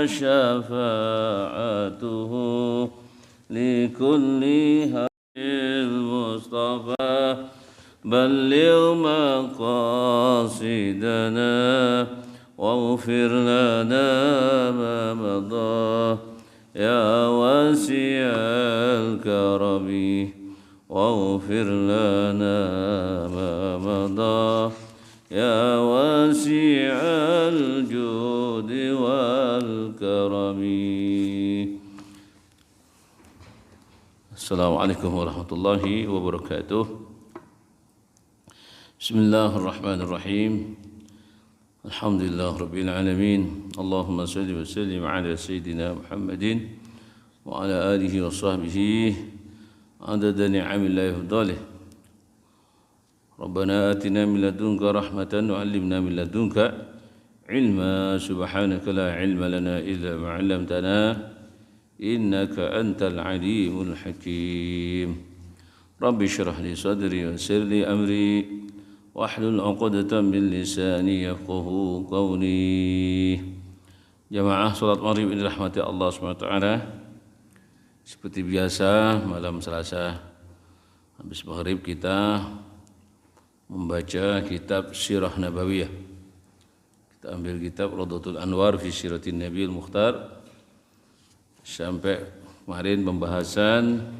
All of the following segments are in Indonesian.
شفاعته لكل هدي المصطفى بلغ مقاصدنا واغفر لنا ما مضى يا واسع الكرم واغفر لنا ما مضى يا واسع الجود والكرم. Assalamualaikum warahmatullahi wabarakatuh. Bismillahirrahmanirrahim. Alhamdulillah rabbil alamin. Allahumma salli wa sallim ala sayyidina Muhammadin wa ala alihi wa sahbihi adada ni'amillahi wa fadlih. Rabbana atina min ladunka rahmatan wa 'allimna min ladunka ilma subhanaka la ilma lana illa ma 'allamtana innaka antal alimul hakim. Rabbi shrah li sadri wa yassir li amri wahlul 'uqdatam min lisani yafqahu qawli. Jamaah salat maghrib ini rahmati Allah Subhanahu wa taala. Seperti biasa malam Selasa habis maghrib kita membaca kitab Sirah Nabawiyah. Kita ambil kitab Radhatul Anwar fi Siratin Nabiyil Mukhtar sampai kemarin pembahasan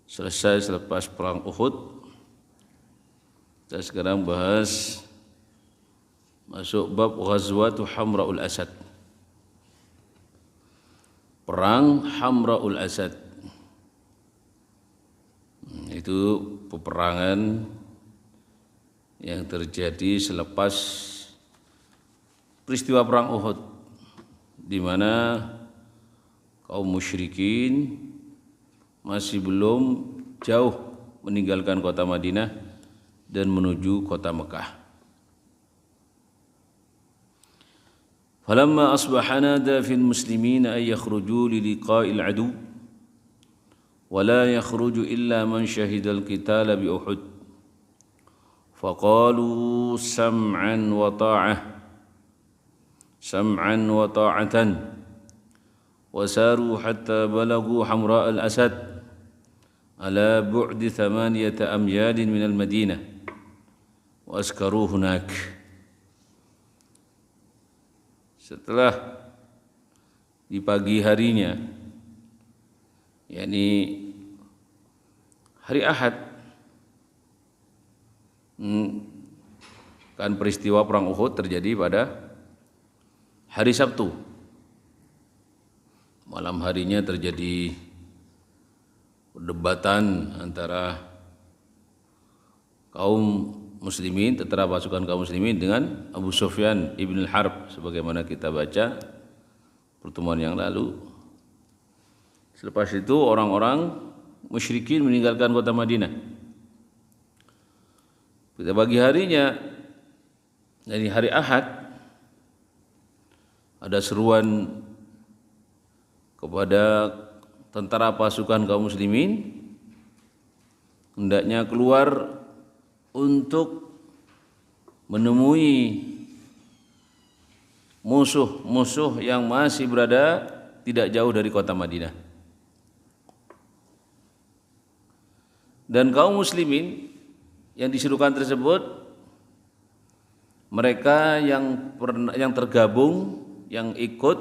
selesai selepas perang Uhud. Kita sekarang bahas masuk bab Ghazwatu Hamra'ul Asad. Perang Hamra'ul Asad. Itu peperangan yang terjadi selepas peristiwa perang Uhud, di mana kaum musyrikin masih belum jauh meninggalkan kota Madinah dan menuju kota Mekah. Falamma asbaha nada fil muslimin ay yakhruju li liqa'il adu wa la yakhruju illa man shahidal qitala bi Uhud faqalu sam'an wa ta'atan wasaru hatta balagu Hamra al-Asad ala bu'di 8 amyalin min al-Madinah wa askaru hunak. Setelah di pagi harinya, yakni hari Ahad, kan peristiwa perang Uhud terjadi pada hari Sabtu. Malam harinya terjadi perdebatan antara kaum muslimin, tentara pasukan kaum muslimin dengan Abu Sufyan ibn al-Harb, sebagaimana kita baca pertemuan yang lalu. Selepas itu orang-orang musyrikin meninggalkan kota Madinah. Pada pagi harinya, dari hari Ahad, ada seruan kepada tentara pasukan kaum muslimin hendaknya keluar untuk menemui musuh-musuh yang masih berada tidak jauh dari kota Madinah. Dan kaum muslimin yang diserukan tersebut, mereka yang tergabung, yang ikut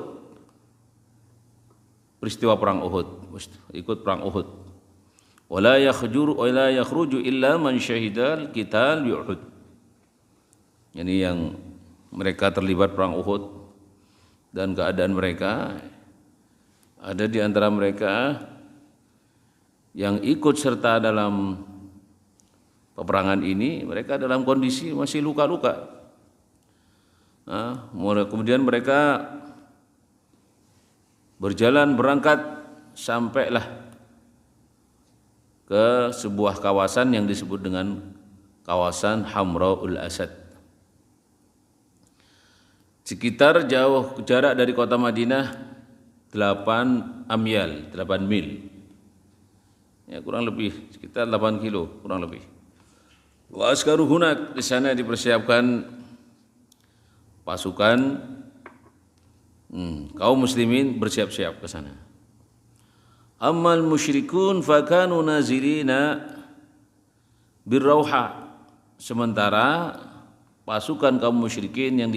peristiwa perang Uhud, ikut perang Uhud. Wala yakhruju illa man syahidal qital bi Uhud. Ini yang mereka terlibat perang Uhud, dan keadaan mereka ada di antara mereka yang ikut serta dalam peperangan ini, mereka dalam kondisi masih luka-luka. Kemudian mereka berangkat sampailah ke sebuah kawasan yang disebut dengan kawasan Hamra'ul Asad. Sekitar jarak dari kota Madinah 8 amyal, 8 mil. Ya, kurang lebih sekitar 8 kilo, kurang lebih. Wa askaru hunak, di sana dipersiapkan pasukan kaum muslimin bersiap-siap ke sana. Ammal musyrikun fakanu nazilina birrauha. Sementara pasukan kaum musyrikin yang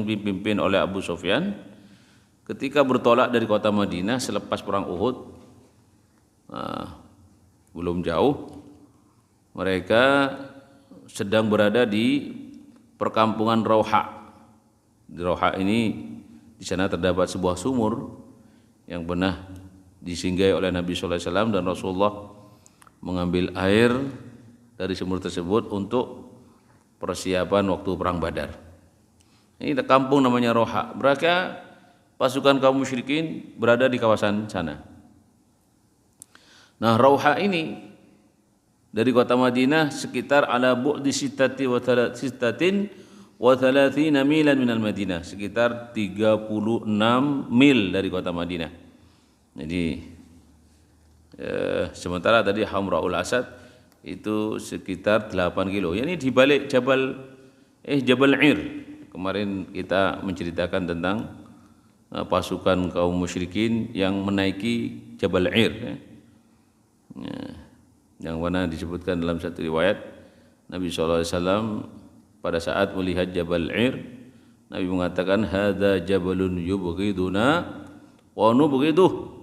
dipimpin oleh Abu Sufyan ketika bertolak dari kota Madinah selepas perang Uhud, belum jauh, mereka sedang berada di perkampungan Rauha. Di Rauha ini di sana terdapat sebuah sumur yang pernah disinggahi oleh Nabi sallallahu alaihi wasallam, dan Rasulullah mengambil air dari sumur tersebut untuk persiapan waktu perang Badar. Ini kampung namanya Rauha. Mereka pasukan kaum musyrikin berada di kawasan sana. Nah, Rauha ini dari kota Madinah sekitar ala bu'di sittatin wa thalathina milan minal Madinah, sekitar 36 mil dari kota Madinah. Jadi sementara tadi Hamraul Asad itu sekitar 8 kilo. Ini di balik Jabal Ir. Kemarin kita menceritakan tentang pasukan kaum musyrikin yang menaiki Jabal Ir. Yang mana disebutkan dalam satu riwayat Nabi SAW pada saat melihat Jabal Ir, Nabi mengatakan hadza jabalun yubghiduna wa nubghiduh.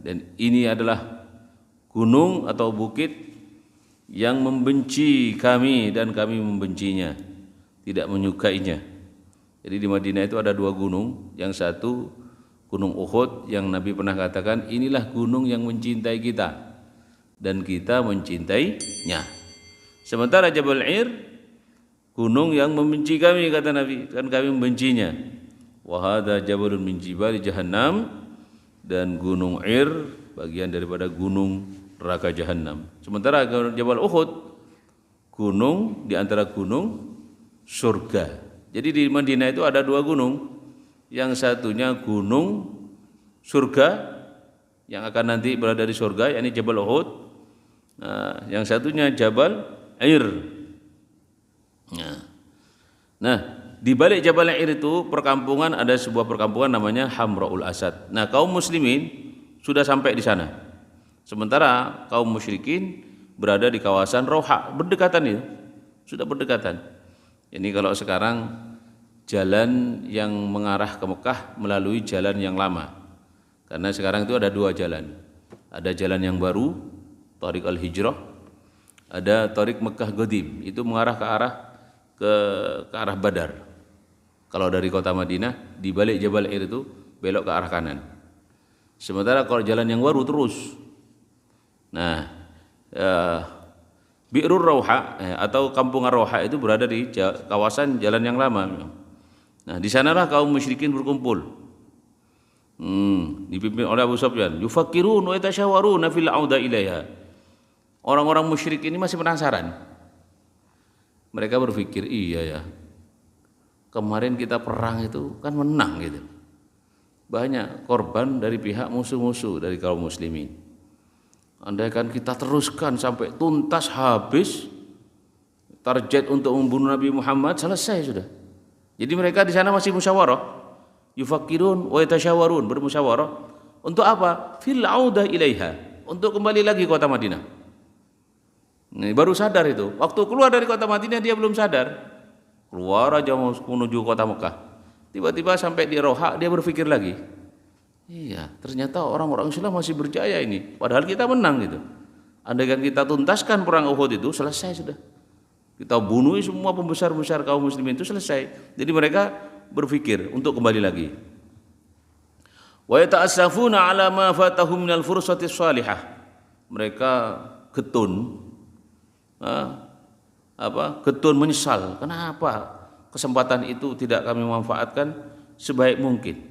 Dan ini adalah gunung atau bukit yang membenci kami dan kami membencinya, tidak menyukainya. Jadi di Madinah itu ada dua gunung, yang satu Gunung Uhud yang Nabi pernah katakan inilah gunung yang mencintai kita dan kita mencintainya. Sementara Jabal Ir, gunung yang membenci kami kata Nabi dan kami membencinya. Wa hadza jabalun min jibali jahannam, dan Gunung Ir bagian daripada gunung neraka Jahannam. Sementara Jabal Uhud, gunung di antara gunung surga. Jadi di Madinah itu ada dua gunung. Yang satunya gunung surga yang akan nanti berada di surga, yakni Jabal Uhud. Yang satunya Jabal Ir. Nah, di balik Jabal Ir itu perkampungan, ada sebuah perkampungan namanya Hamraul Asad. Nah, kaum muslimin sudah sampai di sana. Sementara kaum musyrikin berada di kawasan Rauha, berdekatan itu. Sudah berdekatan. Ini kalau sekarang jalan yang mengarah ke Mekah melalui jalan yang lama. Karena sekarang itu ada dua jalan. Ada jalan yang baru, Thariq Al-Hijrah, ada Thariq Mekah Qadim, itu mengarah ke arah Badar. Kalau dari kota Madinah di balik Jabal Ir itu belok ke arah kanan. Sementara kalau jalan yang baru terus. Nah, Bi'rur Rauha atau Kampung Rauha itu berada di kawasan jalan yang lama. Nah, di sanalah kaum musyrikin berkumpul. Dipimpin oleh Abu Sufyan. Yufakkirun wa yatasyawaruna fil auda ilaiha. Orang-orang musyrik ini masih penasaran. Mereka berpikir, iya ya, kemarin kita perang itu kan menang gitu. Banyak korban dari pihak musuh-musuh dari kaum muslimin. Andaikan kita teruskan sampai tuntas habis target untuk membunuh Nabi Muhammad, selesai sudah. Jadi mereka di sana masih musyawarah. Yufakkirun wa yatasyawarun, bermusyawarah untuk apa? Fil audah ilaiha, untuk kembali lagi ke kota Madinah. Ini baru sadar itu. Waktu keluar dari kota Madinah dia belum sadar. Keluar aja menuju kota Mekah. Tiba-tiba sampai di Rauha dia berpikir lagi. Iya, ternyata orang-orang Islam masih berjaya ini. Padahal kita menang gitu. Andaikan kita tuntaskan perang Uhud itu, selesai sudah. Kita bunuh semua pembesar-besar kaum muslimin itu, selesai. Jadi mereka berpikir untuk kembali lagi. Wa yata'assafuna 'ala ma fatahum minal fursati shalihah. Mereka getun. Getun menyesal. Kenapa kesempatan itu tidak kami manfaatkan sebaik mungkin?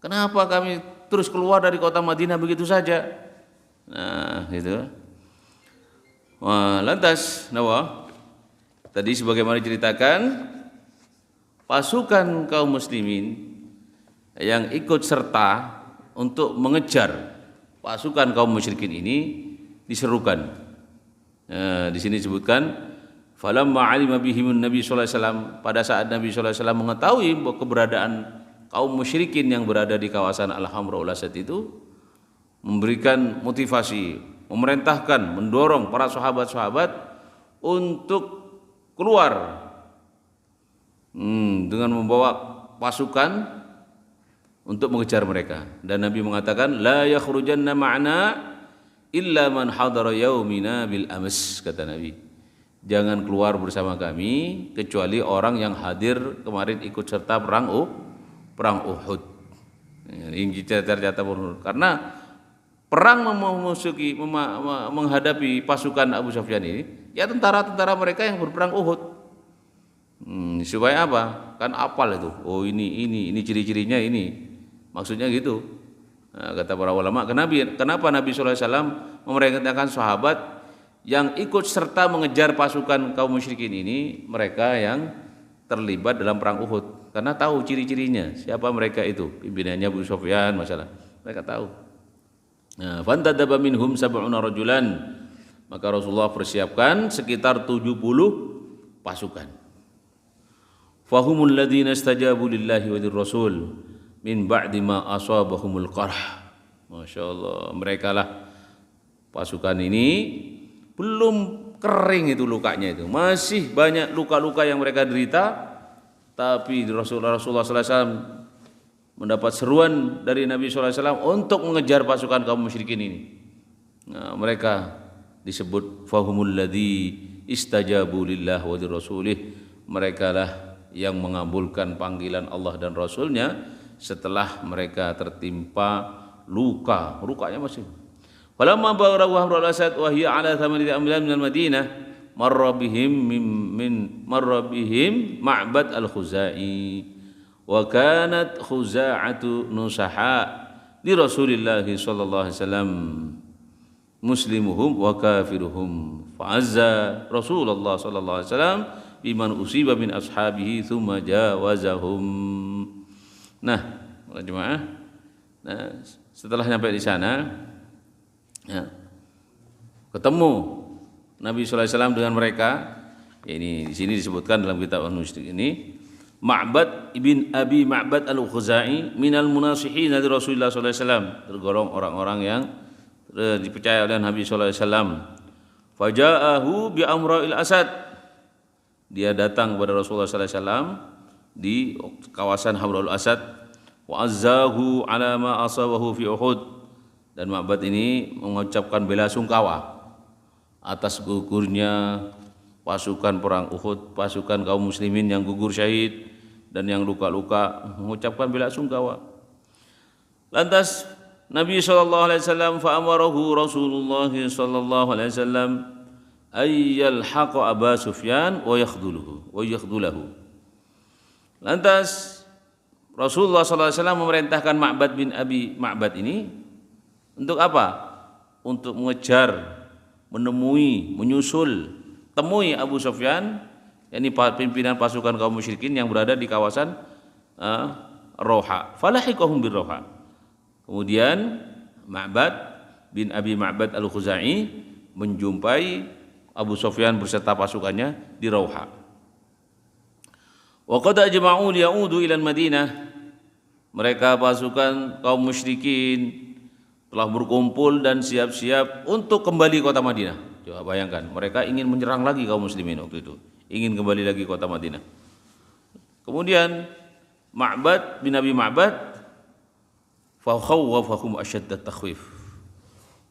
Kenapa kami terus keluar dari kota Madinah begitu saja? Nah, gitu. Lantas, tadi sebagaimana diceritakan, pasukan kaum muslimin yang ikut serta untuk mengejar pasukan kaum musyrikin ini diserukan. Di sini disebutkan Falamma 'alima bihimun Nabi sallallahu alaihi wasallam, pada saat Nabi sallallahu alaihi wasallam mengetahui keberadaan kaum musyrikin yang berada di kawasan Al-Hamra'ul Asad itu, memberikan motivasi, memerintahkan, mendorong para sahabat-sahabat untuk keluar dengan membawa pasukan untuk mengejar mereka. Dan Nabi mengatakan, la yakhrujanna ma'na illa man hadara yaumina bil ams, kata Nabi. Jangan keluar bersama kami kecuali orang yang hadir kemarin ikut serta perang Uhud. Ini cerita karena perang menghadapi pasukan Abu Sufyan ini, ya tentara-tentara mereka yang berperang Uhud. Supaya apa? Kan apal itu. Oh ini ciri-cirinya ini. Maksudnya gitu. Nah, kata para ulama, kenapa Nabi sallallahu alaihi wasallam memerintahkan sahabat yang ikut serta mengejar pasukan kaum musyrikin ini, mereka yang terlibat dalam perang Uhud, karena tahu ciri-cirinya, siapa mereka itu, pimpinannya Abu Sufyan masalah. Mereka tahu. Nah, fantadaba minhum sab'una rajulan, maka Rasulullah persiapkan sekitar 70 pasukan. Fahumul ladzina istajabu lillahi wa lirrasul min ba'di ma asabahumul qarh. Masyaallah, mereka lah pasukan ini belum kering itu lukanya itu, masih banyak luka-luka yang mereka derita, tapi Rasulullah SAW mendapat seruan dari Nabi SAW untuk mengejar pasukan kaum musyrikin ini. Nah, mereka disebut fahumul ladzi istajabu lillah wa lirasulih, mereka lah yang mengabulkan panggilan Allah dan Rasulnya setelah mereka tertimpa lukanya masih. Falamma barahu Hamra'ul Asad wa hiya ala 8 amyal min al-Madinah, marra bihim Ma'bad al-Khuzai wa kanat Khuza'atu nusaha li Rasulillah sallallahu alaihi wasallam muslimuhum wa kafiruhum, fa'azza Rasulullah sallallahu alaihi wasallam biman usiba min ashabihi thumma jawazahum. Nah, jemaah, setelah sampai di sana, ya, ketemu Nabi sallallahu alaihi wasallam dengan mereka. Ini di sini disebutkan dalam kitab An-Nusyrik ini, Ma'bad ibn Abi Ma'bad al-Khuzai minal munasihin dari Rasulullah sallallahu alaihi wasallam, tergolong orang-orang yang dipercaya oleh Nabi sallallahu alaihi wasallam. Faja'ahu bi Amra'il Asad, dia datang kepada Rasulullah sallallahu alaihi wasallam di kawasan Hamra'ul Asad. Wa azzahu ala ma asabahu fi Uhud, dan Ma'bad ini mengucapkan bela sungkawa atas gugurnya pasukan perang Uhud, pasukan kaum muslimin yang gugur syahid dan yang luka-luka, mengucapkan bela sungkawa. Lantas Nabi sallallahu alaihi wasallam fa amarahu Rasulullah sallallahu alaihi wasallam ayyal haqa Aba Sufyan wa yakhdulahu. Lantas Rasulullah sallallahu alaihi wasallam memerintahkan Ma'bad bin Abi Ma'bad ini untuk apa? Untuk mengejar, menemui, menyusul, temui Abu Sufyan, yakni pimpinan pasukan kaum musyrikin yang berada di kawasan Roha. Falahiqahum bir Roha. Kemudian Ma'bad bin Abi Ma'bad al-Khuzai menjumpai Abu Sufyan beserta pasukannya di Roha. Wa qad ajma'u liya'udu ila Madinah. Mereka pasukan kaum musyrikin telah berkumpul dan siap-siap untuk kembali ke kota Madinah. Coba bayangkan, mereka ingin menyerang lagi kaum muslimin waktu itu, ingin kembali lagi ke kota Madinah. Kemudian Ma'bad bin Abi Ma'bad fa khawwafahum ashaddat takhwif,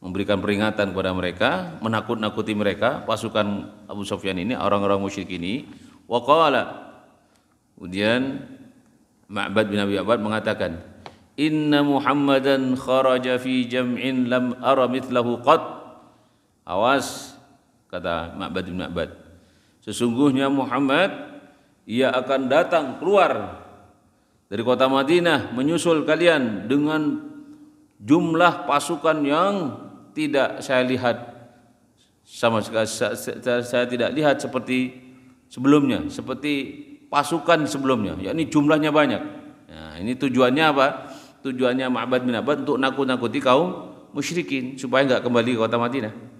memberikan peringatan kepada mereka, menakut-nakuti mereka, pasukan Abu Sufyan ini, orang-orang musyrik ini. Wa qala, kemudian Ma'bad bin Abi Ma'bad mengatakan, inna Muhammadan kharaja fi jam'in lam ara mithlahu qat. Awas, kata Ma'bad bin Ma'bad, sesungguhnya Muhammad, ia akan datang keluar dari kota Madinah menyusul kalian dengan jumlah pasukan yang tidak saya lihat sama sekali, saya tidak lihat seperti sebelumnya, seperti pasukan sebelumnya, yakni jumlahnya banyak. Nah, ini tujuannya apa? Tujuannya Ma'bad bin Ma'bad untuk nakut-nakuti kaum musyrikin supaya enggak kembali ke kota Madinah.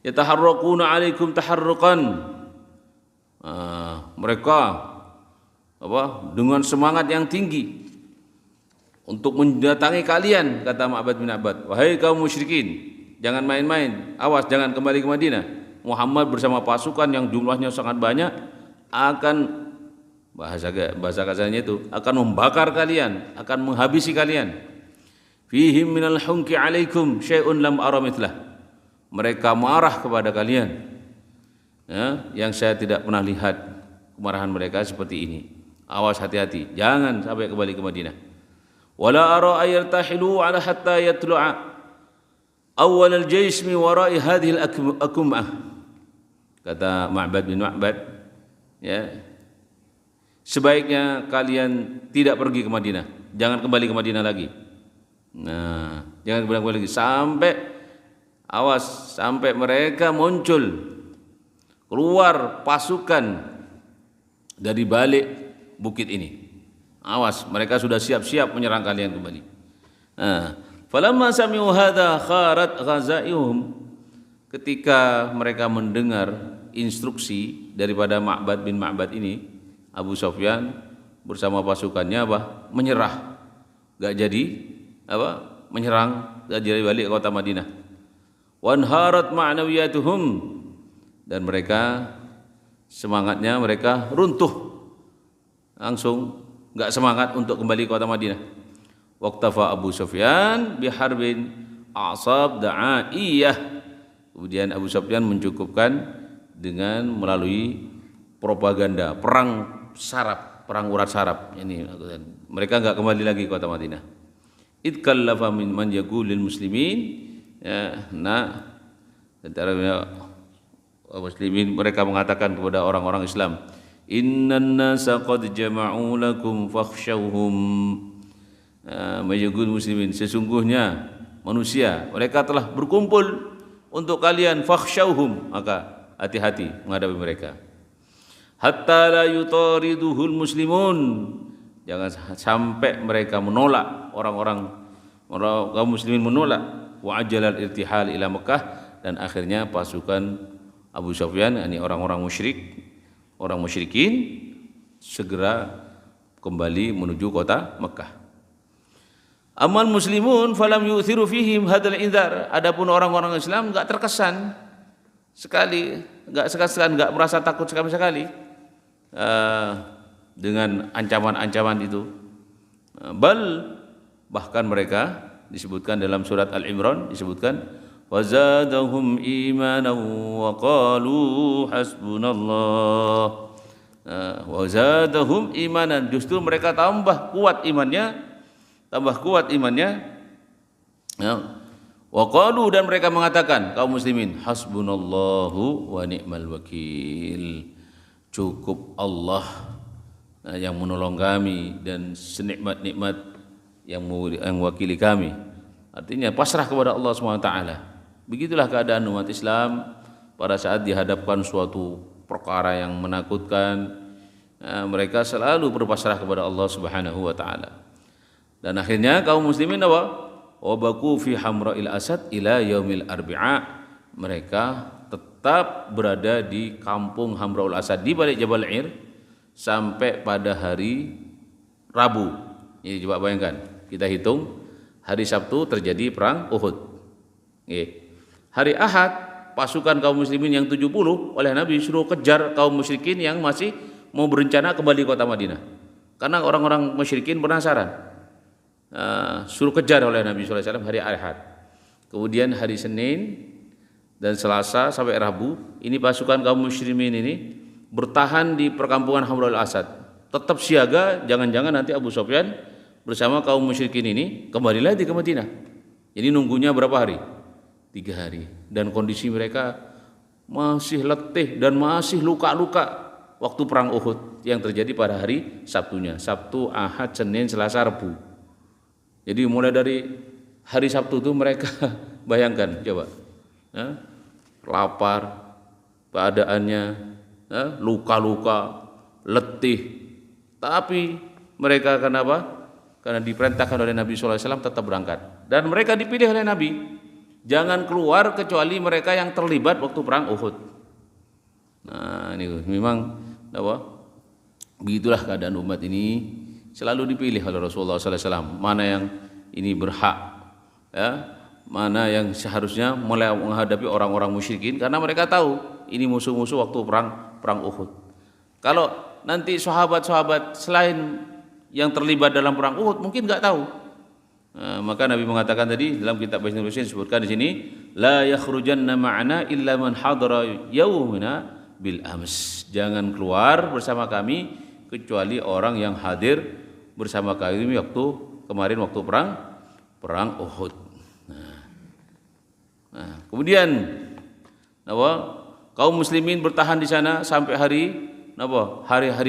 Yataharraquna 'alaikum taharruqan, Mereka dengan semangat yang tinggi untuk mendatangi kalian, kata Ma'bad bin Abbad, wahai kaum musyrikin, jangan main-main, awas jangan kembali ke Madinah. Muhammad bersama pasukan yang jumlahnya sangat banyak akan, bahasa kasarnya itu, akan membakar kalian, akan menghabisi kalian. Fihim minal hunki alaikum syai'un lam ara mithlah. Mereka marah kepada kalian, yang saya tidak pernah lihat kemarahan mereka seperti ini. Awas, hati-hati, jangan sampai kembali ke Madinah. Wala ara ayartahilu ala hatta yatlu'a awal al-jaysh min wara'i hadhihi al-akum'ah. Kata Ma'bad bin Ma'bad, sebaiknya kalian tidak pergi ke Madinah, jangan kembali ke Madinah lagi. Jangan kembali lagi sampai mereka muncul keluar pasukan dari balik bukit ini. Awas, mereka sudah siap-siap menyerang kalian kembali. Falamma sami'u hadza kharat ghazaihum. Ketika mereka mendengar instruksi daripada Ma'bad bin Ma'bad ini, Abu Sufyan bersama pasukannya menyerah, gak jadi menyerang, gak jadi balik ke kota Madinah. Wanharat ma'nawiyatuhum, dan mereka semangatnya mereka runtuh, langsung gak semangat untuk kembali ke kota Madinah. Waqtafa Abu Sufyan biharbin asab da'aiyah. Kemudian Abu Sufyan mencukupkan dengan melalui propaganda, perang saraf, perang urat saraf. Ini mereka enggak kembali lagi ke kota Madinah. Idkallafa min man yaqulil muslimin, antara muslimin mereka mengatakan kepada orang-orang Islam, innan nasa qad jama'u lakum fakhshawhum. Majagul muslimin, sesungguhnya manusia mereka telah berkumpul untuk kalian, fakhshawhum, maka hati-hati menghadapi mereka. Hatta la yutariduhul muslimun, jangan sampai mereka menolak, orang kaum muslimin menolak. Wa ajalal irtihal ila Mekah, dan akhirnya pasukan Abu Sufyan, ini orang-orang musyrikin segera kembali menuju kota Mekah. Amal muslimun falam yu'thiru fihim hadzal inzar. Adapun orang-orang Islam enggak terkesan sekali, enggak merasa takut sekali dengan ancaman-ancaman itu. Bahkan mereka disebutkan dalam surat Al-Imran, disebutkan wazadahum imanan wa qalu hasbunallah. Wazadahum imanan, justru mereka tambah kuat imannya. Wa qalu, dan mereka mengatakan, kaum muslimin, hasbunallahu wa ni'mal wakil. Cukup Allah yang menolong kami dan senikmat-nikmat yang mewakili kami. Artinya pasrah kepada Allah SWT. Begitulah keadaan umat Islam pada saat dihadapkan suatu perkara yang menakutkan. Mereka selalu berpasrah kepada Allah Subhanahu wa taala. Dan akhirnya kaum muslimin wabaku fi hamra'il asad ila yaumil arbi'a. Mereka tetap berada di kampung Hamra'ul Asad di balik Jabal Ir sampai pada hari Rabu. Ini coba bayangkan, kita hitung hari Sabtu terjadi perang Uhud. Hari Ahad pasukan kaum muslimin yang 70 oleh Nabi suruh kejar kaum musyrikin yang masih mau berencana kembali ke kota Madinah. Karena orang-orang musyrikin penasaran. Suruh kejar oleh Nabi SAW hari Ahad. Kemudian hari Senin dan Selasa sampai Rabu, ini pasukan kaum musyrikin ini bertahan di perkampungan Hamra'ul Asad, tetap siaga, jangan-jangan nanti Abu Sufyan bersama kaum musyrikin ini kembali lagi ke Madinah. Jadi nunggunya berapa hari? 3 hari. Dan kondisi mereka masih letih dan masih luka-luka waktu perang Uhud yang terjadi pada hari Sabtunya. Sabtu, Ahad, Senin, Selasa, Rabu. Jadi mulai dari hari Sabtu itu mereka bayangkan coba, lapar, keadaannya, luka-luka, letih, tapi mereka kenapa? Karena diperintahkan oleh Nabi SAW tetap berangkat, dan mereka dipilih oleh Nabi, jangan keluar kecuali mereka yang terlibat waktu perang Uhud. Nah ini memang begitulah keadaan umat ini, selalu dipilih oleh Rasulullah sallallahu alaihi wasallam mana yang ini berhak, ya, mana yang seharusnya menghadapi orang-orang musyrikin, karena mereka tahu ini musuh-musuh waktu perang Uhud. Kalau nanti sahabat-sahabat selain yang terlibat dalam perang Uhud mungkin nggak tahu. Nah, maka Nabi mengatakan tadi dalam kitab Hisnul Muslim disebutkan di sini, la yakhrujanna ma'ana illa man hadara yaumina bil ams. Jangan keluar bersama kami kecuali orang yang hadir bersama kami kemarin waktu perang Uhud. Nah, kemudian kaum muslimin bertahan di sana sampai hari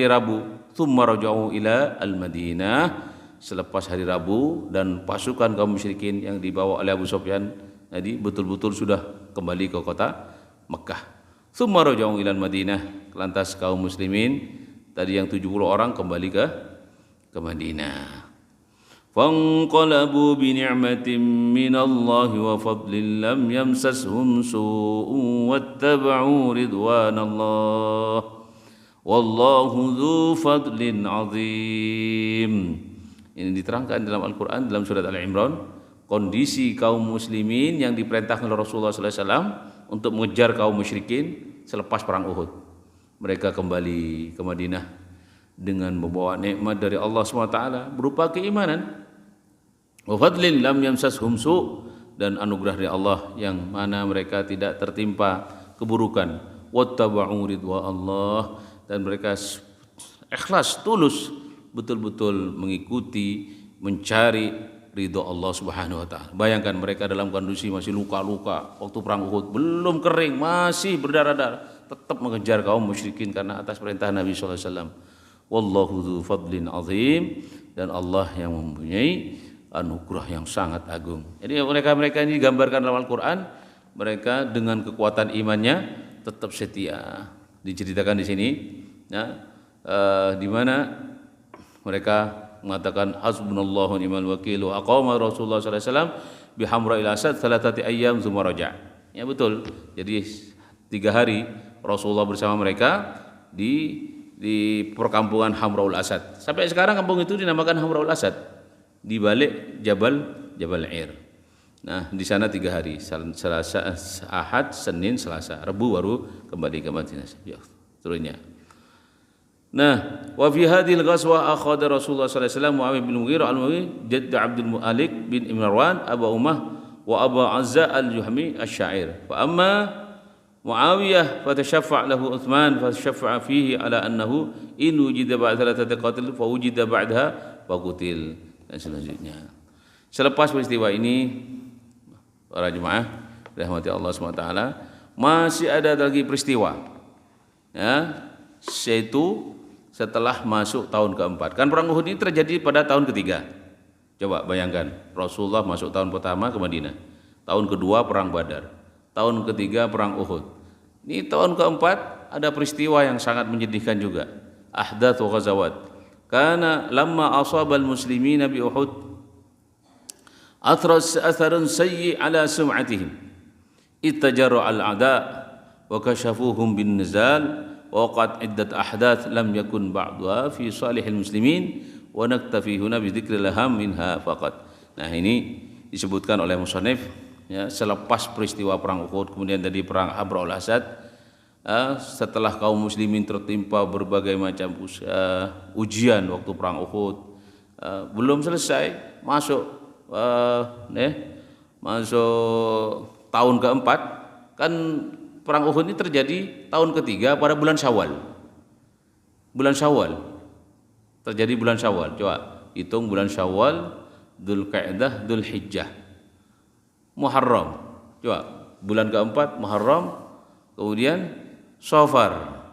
Rabu. Tsumma raja'u ila al-Madinah. Selepas hari Rabu dan pasukan kaum musyrikin yang dibawa oleh Abu Sufyan tadi betul-betul sudah kembali ke kota Mekah. Tsumma raja'u ila al-Madinah. Lantas kaum muslimin tadi yang 70 orang kembali ke Madinah. Fanqalabu bi ni'matin minallahi wa fadlin lam yamsashum su'un wattaba'u ridwanallah wallahu dzu fadlin 'azim. Ini diterangkan dalam Al-Qur'an dalam surat Al-Imran, kondisi kaum muslimin yang diperintahkan oleh Rasulullah sallallahu alaihi wasallam untuk mengejar kaum musyrikin selepas perang Uhud. Mereka kembali ke Madinah dengan membawa nikmat dari Allah SWT berupa keimanan. Wa fadlin lam yamsashum su', dan anugerah dari Allah yang mana mereka tidak tertimpa keburukan. Wattaba'u ridwa Allah, dan mereka ikhlas tulus betul-betul mengikuti mencari ridho Allah Subhanahu wa taala. Bayangkan mereka dalam kondisi masih luka-luka waktu perang Uhud, belum kering, masih berdarah-darah, tetap mengejar kaum musyrikin karena atas perintah Nabi sallallahu alaihi wasallam. Wallahu dzu fadlin azim, dan Allah yang mempunyai anugerah yang sangat agung. Jadi mereka ini digambarkan dalam Al-Qur'an, mereka dengan kekuatan imannya tetap setia. Diceritakan di sini, ya, di mana mereka mengatakan hasbunallahu ni'mal wakil wa aqama Rasulullah sallallahu alaihi wasallam bi Hamra'il Asad thalathati ayyam tsumma raja'. Ya betul. Jadi 3 hari Rasulullah bersama mereka di perkampungan Hamra'ul Asad. Sampai sekarang kampung itu dinamakan Hamra'ul Asad, di balik Jabal Ir. Nah, di sana 3 hari, Selasa, Ahad, Senin, Selasa, Rabu baru kembali ke Madinah. Ya, seterusnya. Nah, wa fi hadhil ghazwa akhadha Rasulullah sallallahu alaihi wasallam Muawiyah bin Mughirah al-Umawi jadd Abdul Malik bin Imran Abu Ummah wa Abu Azza al-Juhmi asy-Sya'ir. Fa amma Muawiyah fatashaffa' lahu Utsman fatashaffa' fihi ala annahu in wujida ba'da thalathati qatil fa wujida ba'daha fa qutil, dan selanjutnya. Selepas peristiwa ini, para jemaah rahmati Allah SWT, masih ada lagi peristiwa, ya, yaitu setelah masuk tahun keempat. Kan perang Uhud ini terjadi pada tahun ketiga. Coba bayangkan, Rasulullah masuk tahun pertama ke Madinah, tahun kedua perang Badar, tahun ketiga perang Uhud. Ini tahun keempat ada peristiwa yang sangat menyedihkan juga, ahdath wa ghazawat. Karena lamma asabal muslimina bi Uhud atharun sayyi ala sum'atihim ittajaru al-a'da wa kashafuhum bin nizal waqat iddat ahdath lam yakun ba'duha fi salihil muslimin wa naktafi huna bi dzikril ham minha faqat. Nah, ini disebutkan oleh musannif, ya, selepas peristiwa perang Uhud, kemudian dari perang Hamra'ul Asad, setelah kaum muslimin tertimpa berbagai macam ujian waktu perang Uhud, belum selesai, masuk tahun keempat. Kan perang Uhud ini terjadi tahun ketiga pada bulan Syawal. Bulan Syawal. Terjadi bulan Syawal. Coba hitung bulan Syawal, Dzulqa'dah, Dzulhijjah, Muharram. Coba bulan keempat Muharram, kemudian Safar.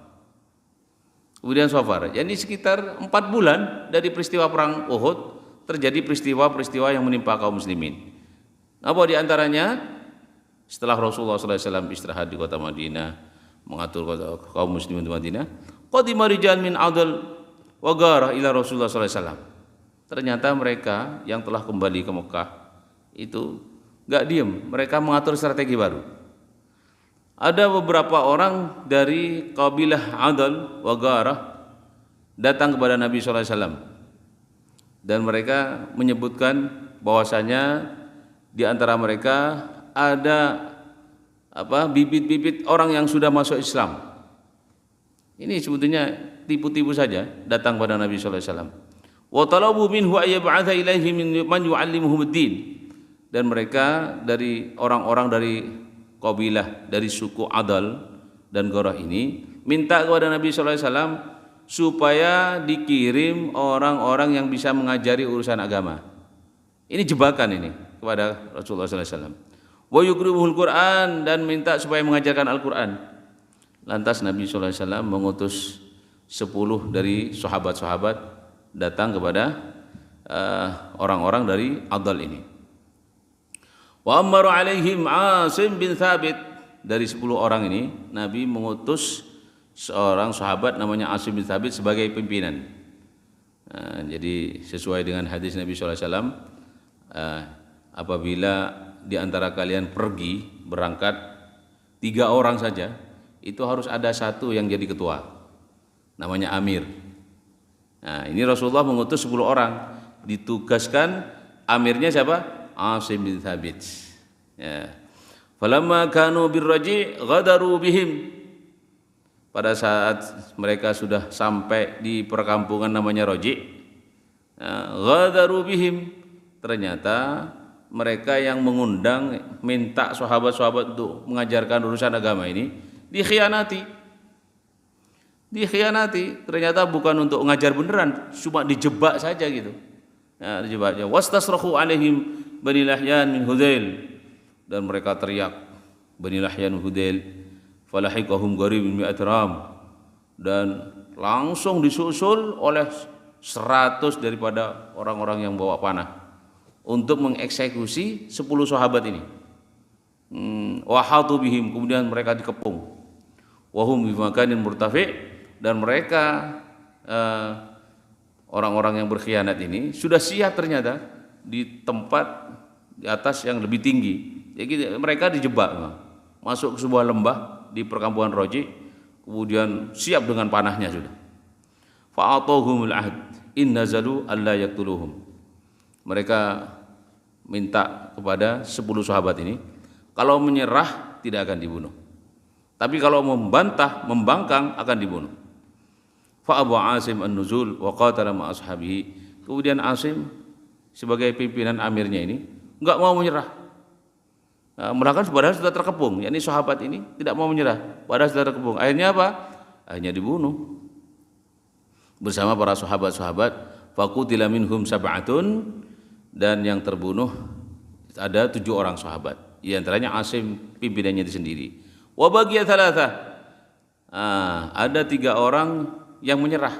Kemudian Safar. Jadi sekitar 4 bulan dari peristiwa perang Uhud terjadi peristiwa-peristiwa yang menimpa kaum muslimin. Apa di antaranya? Setelah Rasulullah SAW istirahat di kota Madinah, mengatur kaum muslimin di Madinah, qadima rijal min adl wa garah ila Rasulullah SAW. Ternyata mereka yang telah kembali ke Mekah itu enggak diam, mereka mengatur strategi baru. Ada beberapa orang dari kabilah Adal wa Gharah datang kepada Nabi sallallahu alaihi wasallam dan mereka menyebutkan bahwasanya di antara mereka ada bibit-bibit orang yang sudah masuk Islam. Ini sebetulnya tipu-tipu saja datang pada Nabi sallallahu alaihi wasallam. Wa talabu minhu ay yab'atha ilaihi man yu'allimuhum ad-din. Dan mereka dari orang-orang dari kabilah dari suku Adal dan Gharah ini minta kepada Nabi sallallahu alaihi wasallam supaya dikirim orang-orang yang bisa mengajari urusan agama. Ini jebakan ini kepada Rasulullah sallallahu alaihi wasallam. Wa yuqri'uhul Qur'an, dan minta supaya mengajarkan Al-Qur'an. Lantas Nabi sallallahu alaihi wasallam mengutus 10 dari sahabat-sahabat datang kepada orang-orang dari Adal ini. Wa ammaru alaihim Asim bin Thabit. Dari 10 orang ini Nabi mengutus seorang sahabat namanya Asim bin Thabit sebagai pimpinan. Jadi sesuai dengan hadis Nabi sallallahu alaihi wasallam, apabila di antara kalian pergi berangkat 3 orang saja, itu harus ada satu yang jadi ketua, namanya Amir. Nah, ini Rasulullah mengutus 10 orang, ditugaskan amirnya siapa? Asim bin Thabit. Ya. Falamma kanu birraji' ghadaru bihim. Pada saat mereka sudah sampai di perkampungan namanya Raji', ghadaru bihim. Ternyata mereka yang mengundang minta sahabat-sahabat untuk mengajarkan urusan agama ini dikhianati. Ternyata bukan untuk mengajar beneran, cuma dijebak saja gitu. Nah, dijebaknya. Wastasrahu alaihim Bani Lahyan min Hudzail, dan mereka teriak Bani Lahyan min Hudzail, falahiqahum gharibun mi'at ram, dan langsung disusul oleh 100 daripada orang-orang yang bawa panah untuk mengeksekusi 10 sahabat ini. Wahatu bihim, kemudian mereka dikepung. Wahum bimakanin murtafi', dan mereka orang-orang yang berkhianat ini sudah siap ternyata di tempat di atas yang lebih tinggi. Jadi mereka dijebak, masuk ke sebuah lembah di perkampungan Raji', kemudian siap dengan panahnya sudah. Fa'atuhumul ahd in nazalu alla yaqtuluhum. Mereka minta kepada 10 sahabat ini, kalau menyerah tidak akan dibunuh, tapi kalau membantah, membangkang akan dibunuh. Fa Abu Asim an-nuzul wa qatala ma ashabihi. Kemudian Asim sebagai pimpinan amirnya ini enggak mau menyerah. Bahkan padahal sudah terkepung, yakni sahabat ini tidak mau menyerah, padahal sudah terkepung. Akhirnya apa? Akhirnya dibunuh bersama para sahabat-sahabat. Faqutila minhum sab'atun, dan yang terbunuh ada 7 orang sahabat. Di antaranya Asim pimpinannya itu sendiri. Wa baqiya thalatha. Ada 3 orang yang menyerah.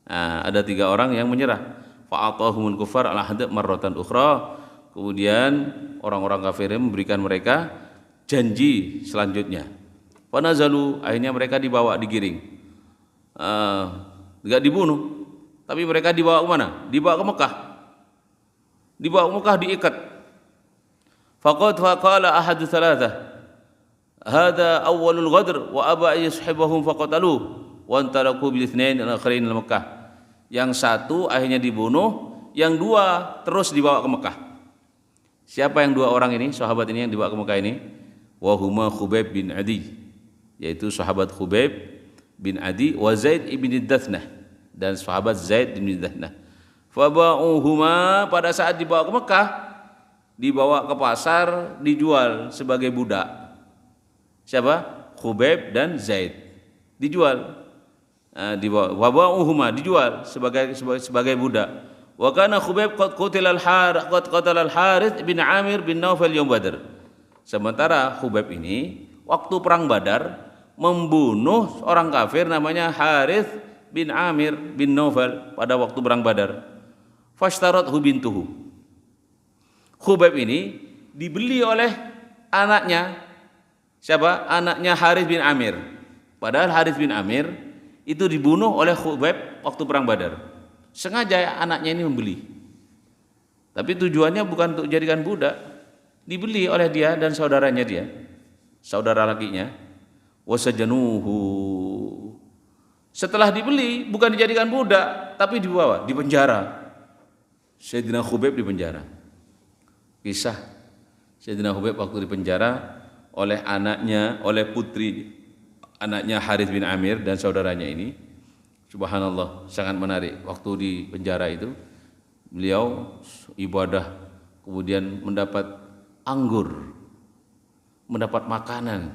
Ada 3 orang yang menyerah. Fa'atahumul kufar al-ahd marratan ukhra. Kemudian orang-orang kafir memberikan mereka janji selanjutnya. Fanazalu, akhirnya mereka dibawa, digiring. Enggak dibunuh, tapi mereka dibawa ke mana? Dibawa ke Mekah. Dibawa ke Mekah, diikat. Faqad faqala ahadu thalatha, hadha awwalul ghadr wa aba yashabahum faqatalu wa antalaku bil itsnain al-akhirin al-Makkah. Yang satu akhirnya dibunuh, yang 2 terus dibawa ke Mekah. Siapa yang 2 orang ini, sahabat ini yang dibawa ke Mekah ini? Wa huma Khubayb bin Adi, yaitu sahabat Khubayb bin Adi, wa Zaid ibn Dathnah, dan sahabat Zaid bin Dathnah. Faba'uhuma, pada saat dibawa ke Mekah, dibawa ke pasar, dijual sebagai budak. Siapa? Khubayb dan Zaid dijual. Waba'uhuma, dijual sebagai budak. Wa kana Khubayb qad qutila al-Harith bin Amir bin Naufal yaum Badr. Sementara Khubayb ini waktu perang Badar membunuh orang kafir namanya Harith bin Amir bin Naufal pada waktu perang Badar. Fashtarathu bintuhu. Khubayb ini dibeli oleh anaknya. Siapa? Anaknya Harith bin Amir. Padahal Harith bin Amir itu dibunuh oleh Khubayb waktu perang Badar. Sengaja anaknya ini membeli. Tapi tujuannya bukan untuk jadikan budak. Dibeli oleh dia dan saudaranya dia. saudara lakinya, wasajanuhu. Setelah dibeli bukan dijadikan budak, tapi dibawa di penjara. Sayyidina Khubayb di penjara. Kisah Sayyidina Khubayb waktu di penjara oleh anaknya, oleh putri anaknya Harits bin Amir dan saudaranya ini. Subhanallah, sangat menarik. Waktu di penjara itu beliau ibadah, kemudian mendapat anggur, mendapat makanan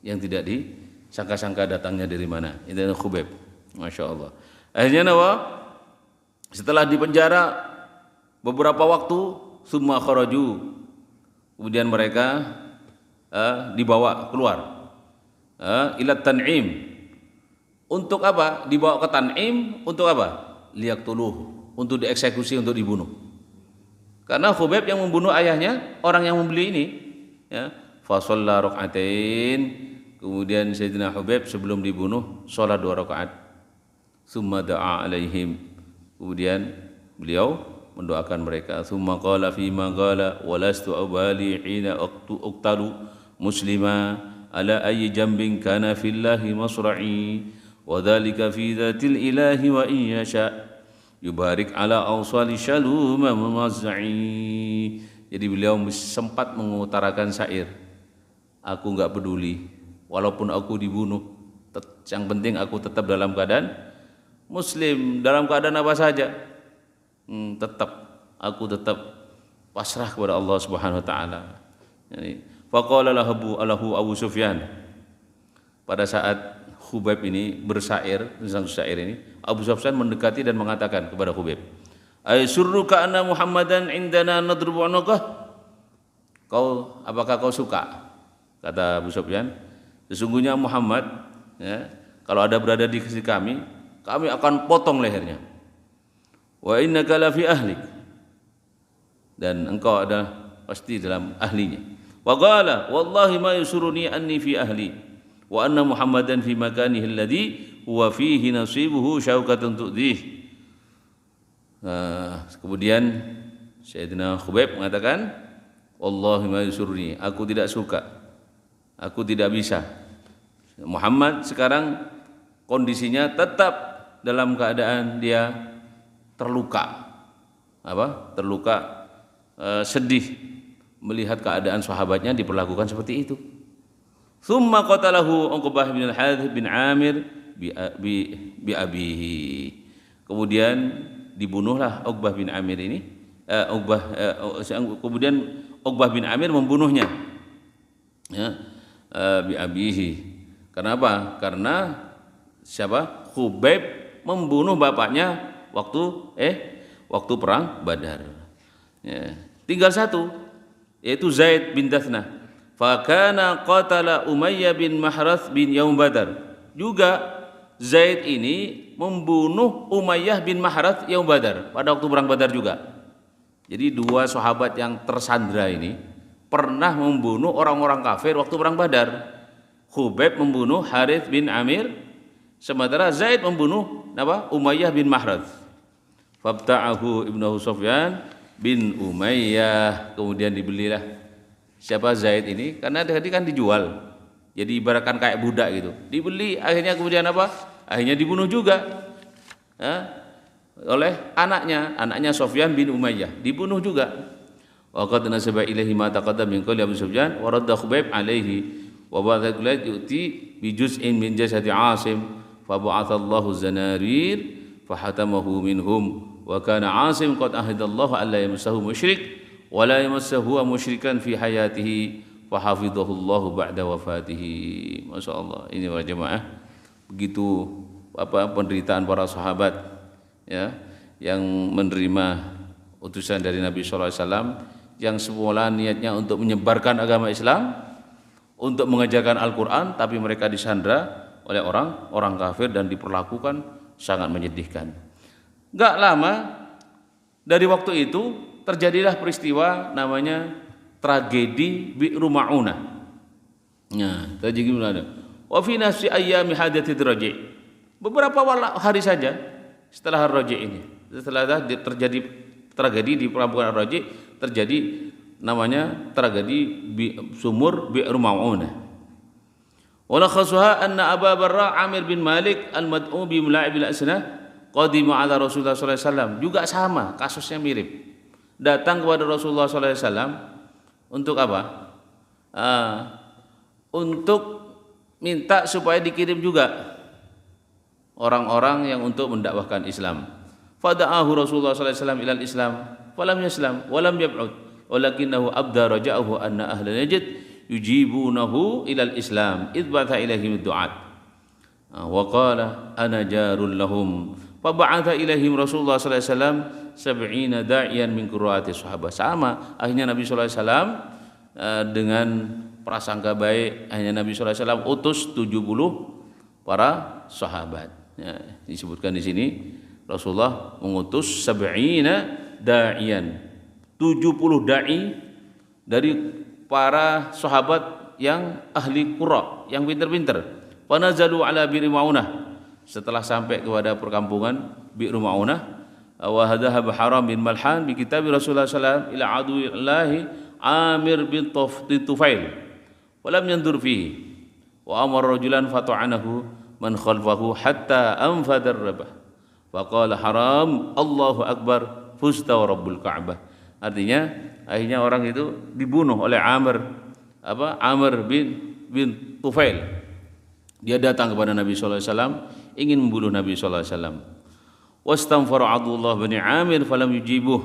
yang tidak disangka-sangka datangnya dari mana. Itu Khubayb, Masya Allah. Akhirnya setelah di penjara beberapa waktu, summa kharaju, kemudian mereka dibawa keluar ila Tan'im. Untuk apa? Dibawa ke Tan'im untuk apa? Liyaqtuluh, untuk dieksekusi, untuk dibunuh. Karena Khubayb yang membunuh ayahnya, orang yang membeli ini, ya, fa shalla rak'atain. Kemudian Sayyidina Khubayb sebelum dibunuh salat 2 rakaat. Tsumma da'a alaihim. Kemudian beliau mendoakan mereka. Tsumma qala fi ma qala walastu ubali hina uqtalu muslima ala ayyi jambin kana fillahi masra'i wa dzalika fi dzatil ilahi wa in yasha yubarik ala awsali shaluma mamazza'i. Jadi beliau sempat mengutarakan syair, aku enggak peduli walaupun aku dibunuh, yang penting aku tetap dalam keadaan muslim, dalam keadaan apa saja, aku tetap pasrah kepada Allah Subhanahu wa taala. Yani faqala lahu Abu Sufyan. Pada saat Khubayb ini bersyair, tentang syair ini, Abu Sufyan mendekati dan mengatakan kepada Khubayb, "Aysurruka anna Muhammadan indana nadrubu anaqah?" Apakah kau suka? Kata Abu Sufyan, sesungguhnya Muhammad, ya, kalau ada berada di sisi kami akan potong lehernya. Wa innaka la fi ahlik, dan engkau adalah pasti dalam ahlinya. Wa qala wallahi ma yusuruni anni fi ahli wa anna Muhammadan fi makanihi alladhi huwa fihi nasibuhu syaukatun tu'dih. Kemudian Sayyidina Khubayb mengatakan, wallahi ma yusuruni, aku tidak suka, aku tidak bisa. Muhammad sekarang kondisinya tetap dalam keadaan dia terluka, sedih melihat keadaan sahabatnya diperlakukan seperti itu. Tsumma qatalahu Uqbah bin al-Harits bin Amir bi abihi. Kemudian dibunuhlah Uqbah bin Amir ini. Kemudian Uqbah bin Amir membunuhnya. Ya, bi abihi. Kenapa? Karena siapa? Khubayb membunuh bapaknya waktu perang Badar. Ya. Tinggal satu, yaitu Zaid bin Dathna. Fakana qatala Umayyah bin Mahrath bin Yaum Badar. Juga Zaid ini membunuh Umayyah bin Mahrath Yaum Badar, pada waktu perang Badar juga. Jadi dua sahabat yang tersandra ini pernah membunuh orang-orang kafir waktu perang Badar. Khubayb membunuh Harits bin Amir, sementara Zaid membunuh Umayyah bin Mahrath. Fabta'ahu Ibnu Sufyan bin Umayyah, kemudian dibelilah siapa Zaid ini, karena tadi kan dijual, jadi ibaratkan kayak budak gitu, dibeli. Akhirnya kemudian akhirnya dibunuh juga oleh anaknya Sufyan bin Umayyah, dibunuh juga. Wa qad nasaba ilaihi ma taqaddama min qawli Abu Sufyan wa radda Khubayb alaihi wa ba'da kulli yu'ti bi juz'in min jasadi Asim fa ba'atha Allahu zanarir fa hatamahu minhum wa kana Asim qad ahidallahu alla yamassahu musyrik wa la yamassahu musyrikan fi hayatihi fa hafidhahu Allahu ba'da wafatihi. Masyaallah, ini para jemaah, begitu penderitaan para sahabat, ya, yang menerima utusan dari Nabi sallallahu alaihi wasallam, yang semula niatnya untuk menyebarkan agama Islam, untuk mengajarkan Al-Qur'an, tapi mereka disandra oleh orang kafir dan diperlakukan sangat menyedihkan. Enggak lama dari waktu itu terjadilah peristiwa namanya tragedi Bi'ru Ma'unah. Nah, tragedi mana? Wa fi nafsi ayyami hadatsid Raji'. Beberapa hari saja setelah Raji' ini, setelah terjadi tragedi di pelabuhan Raji', terjadi namanya tragedi sumur Bi'ru Ma'unah. Wala khasuha anna Abu Barra Amir bin Malik al-mad'u bi mula'ib al-asnah qadima ala Rasulullah sallallahu alaihi wasallam, juga sama, kasusnya mirip. Datang kepada Rasulullah sallallahu alaihi wasallam untuk apa? Untuk minta supaya dikirim juga orang-orang yang untuk mendakwahkan Islam. Fada'ahu Rasulullah sallallahu alaihi wasallam ilal Islam, falam yaslam wa lam yab'ud, walakinahu abda raja'ahu anna ahla Najd yujibunahu ilal Islam idh ba'atha ilaihim du'at. Wa qala ana jarul lahum. Fa ba'atha ilaihim Rasulullah sallallahu alaihi wasallam 70 da'iyan min qurrati sahabat. Sama, akhirnya Nabi sallallahu alaihi wasallam dengan prasangka baik, akhirnya Nabi sallallahu alaihi wasallam utus 70 para sahabat. Ya, disebutkan di sini Rasulullah mengutus 70 da'iyan, 70 dai dari para sahabat yang ahli qura, yang pintar-pintar. Fanazalu ala bi'r Ma'unah, setelah sampai kepada perkampungan Bi'r Ma'unah, wa hadahab Haram bin Malhan bi kitab Rasulullah sallallahu alaihi wasallam ila aduillahi Amir bin Tufail walam yandur fihi wa amara rajulan fata'anahu man khalfahu hatta anfadar rabah faqala Haram Allahu akbar fusta wa rabbul ka'bah. Artinya akhirnya orang itu dibunuh oleh Amir bin Tufail. Dia datang kepada Nabi sallallahu alaihi wasallam ingin membunuh Nabi sallallahu alaihi wasallam. Wastanfara Abdullah bin Amir falam yujibuh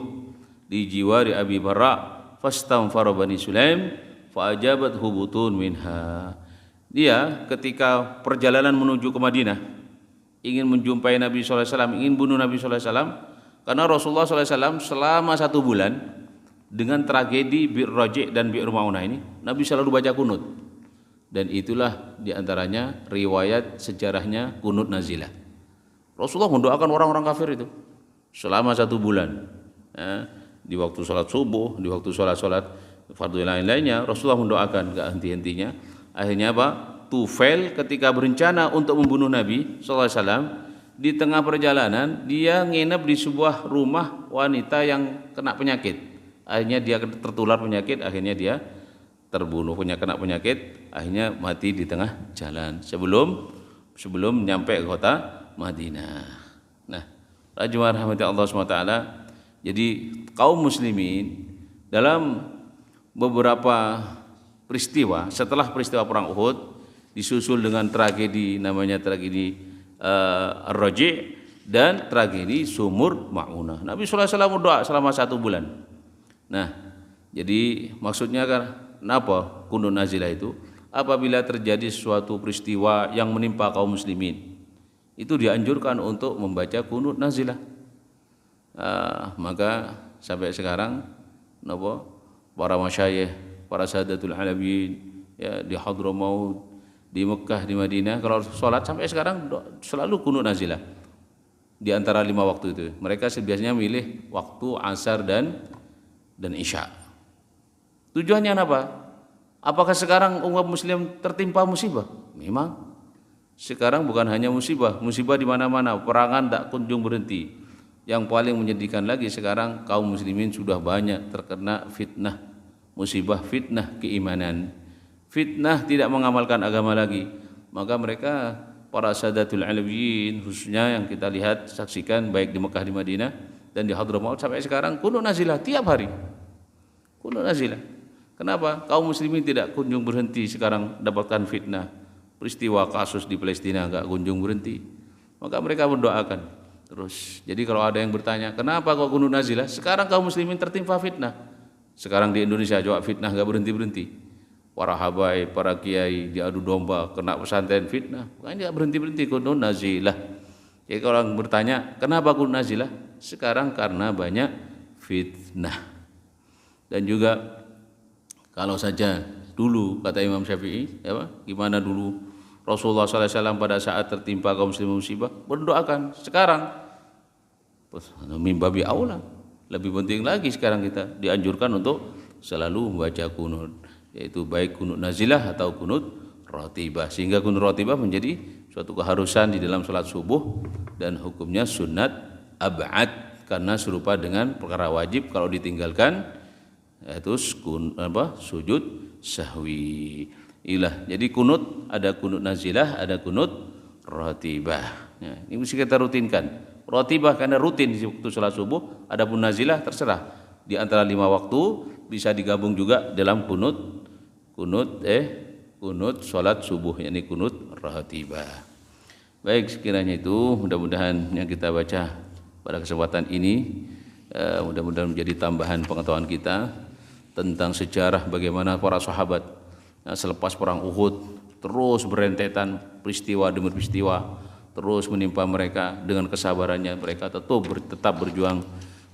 di jiwari Abi Barra fastanfara Bani Sulaim fa ajabat hubutun minha. Dia ketika perjalanan menuju ke Madinah ingin menjumpai Nabi sallallahu alaihi wasallam, ingin bunuh Nabi sallallahu alaihi wasallam, karena Rasulullah sallallahu alaihi wasallam selama 1 bulan dengan tragedi Bir Raji' dan Bir Ma'unah ini Nabi selalu baca kunut. Dan itulah diantaranya riwayat sejarahnya kunut nazilah. Rasulullah mendoakan orang-orang kafir itu selama 1 bulan. Di waktu sholat subuh, di waktu sholat fardu lain-lainnya, Rasulullah mendoakan gak henti-hentinya. Akhirnya apa? Tufail ketika berencana untuk membunuh Nabi SAW, di tengah perjalanan dia nginep di sebuah rumah wanita yang kena penyakit. Akhirnya dia tertular penyakit, akhirnya dia terbunuh, kena penyakit, akhirnya mati di tengah jalan sebelum nyampe ke kota Madinah. Nah, rajimah rahmati Allah SWT. Jadi kaum muslimin dalam beberapa peristiwa, setelah peristiwa perang Uhud disusul dengan tragedi namanya tragedi Ar-Raji' dan tragedi Sumur Ma'unah. Nabi sallallahu alaihi wasallam berdoa selama 1 bulan. Nah, jadi maksudnya kan kenapa kunut nazilah itu? Apabila terjadi suatu peristiwa yang menimpa kaum muslimin, itu dianjurkan untuk membaca kunut nazilah. Maka sampai sekarang para masyayikh, para sadatul alamin ya, di Hadramaut, di Mekah, di Madinah, kalau sholat sampai sekarang selalu kunut nazilah di antara 5 waktu itu. Mereka biasanya milih waktu asar dan isya. Tujuannya apa? Apakah sekarang umat muslim tertimpa musibah? Memang sekarang bukan hanya musibah di mana-mana, perangan tak kunjung berhenti. Yang paling menyedihkan lagi sekarang kaum muslimin sudah banyak terkena fitnah, musibah fitnah keimanan, fitnah tidak mengamalkan agama lagi. Maka mereka para sadatul alawiyin khususnya yang kita lihat saksikan baik di Mekah, di Madinah dan di Hadramaut sampai sekarang kunut nazilah tiap hari. Kunut nazilah. Kenapa? Kaum muslimin tidak kunjung berhenti sekarang dapatkan fitnah. Peristiwa kasus di Palestina enggak kunjung berhenti. Maka mereka mendoakan terus. Jadi kalau ada yang bertanya, kenapa kok kunut nazilah? Sekarang kaum muslimin tertimpa fitnah. Sekarang di Indonesia juga fitnah enggak berhenti-berhenti. Para habaib, para kiai diadu domba, kena pesantren fitnah. Makanya enggak berhenti-berhenti kunut nazilah. Jadi kalau orang bertanya, kenapa kunut nazilah? Sekarang karena banyak fitnah. Dan juga kalau saja dulu kata Imam Syafi'i, ya, gimana dulu Rasulullah SAW pada saat tertimpa kaum muslimin musibah berdoakan. Sekarang mimbabi aula, lebih penting lagi sekarang kita dianjurkan untuk selalu membaca kunut, yaitu baik kunut nazilah atau kunut ratibah, sehingga kunut ratibah menjadi suatu keharusan di dalam salat subuh dan hukumnya sunat ab'ad karena serupa dengan perkara wajib kalau ditinggalkan, yaitu sujud sahwi. ilah. Jadi kunut ada kunut nazilah, ada kunut ratibah. Ya, ini mesti kita rutinkan. Ratibah karena rutin di waktu salat subuh, adapun nazilah terserah. Di antara 5 waktu bisa digabung juga dalam kunut salat subuh, yakni kunut ratibah. Baik, sekiranya itu mudah-mudahan yang kita baca pada kesempatan ini mudah-mudahan menjadi tambahan pengetahuan kita tentang sejarah bagaimana para sahabat selepas perang Uhud terus berentetan peristiwa demi peristiwa terus menimpa mereka. Dengan kesabarannya mereka tetap berjuang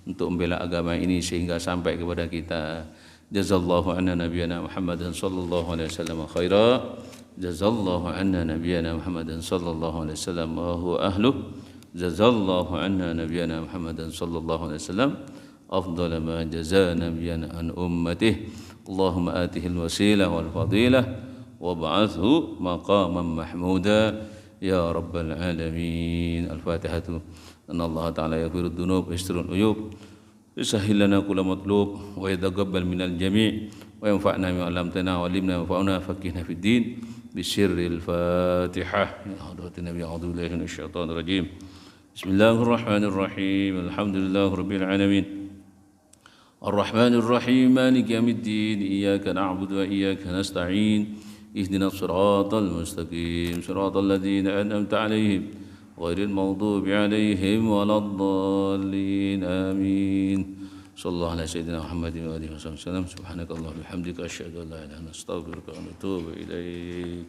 untuk membela agama ini sehingga sampai kepada kita. Jazallahu anna nabiyana Muhammadan sallallahu alaihi wasallam khaira. Jazallahu anna nabiyana Muhammadan sallallahu alaihi wasallam wa huwa ahluh. Jazallahu anna nabiyana Muhammadan sallallahu alaihi wasallam afdal ma jazaa nabiyana an ummatihi. Allahumma atihil wasilah wal fadilah wab'athhu maqaman mahmuda ya rabbal alamin. Al-Fatihah. Anna Allah ta'ala yaghfirud dzunub wa yasturul uyub. Yusahhil lana kulla matlub wa yataqabbal minal jami' wa yanfa'na bima 'allamtana wa 'allimna wanfa'na faqihna fid din bisirril Fatihah. Ya hadratin nabi a'udzu billahi minasy syaithanir rajim. Bismillahirrahmanirrahim. Alhamdulillahirabbil alamin. Ar-Rahmanir Rahim. Maliki yaumiddin. Iyyaka na'budu wa iyyaka nasta'in. Ihdinas siratal mustaqim. Siratal ladzina an'amta 'alaihim ghairil maghdubi 'alaihim waladdallin. Amin. Sallallahu ala sayyidina Muhammadin wa alihi wasallam. Subhanakallahumma wa bihamdika asyhadu an la ilaha illa anta astaghfiruka wa atubu ilaik.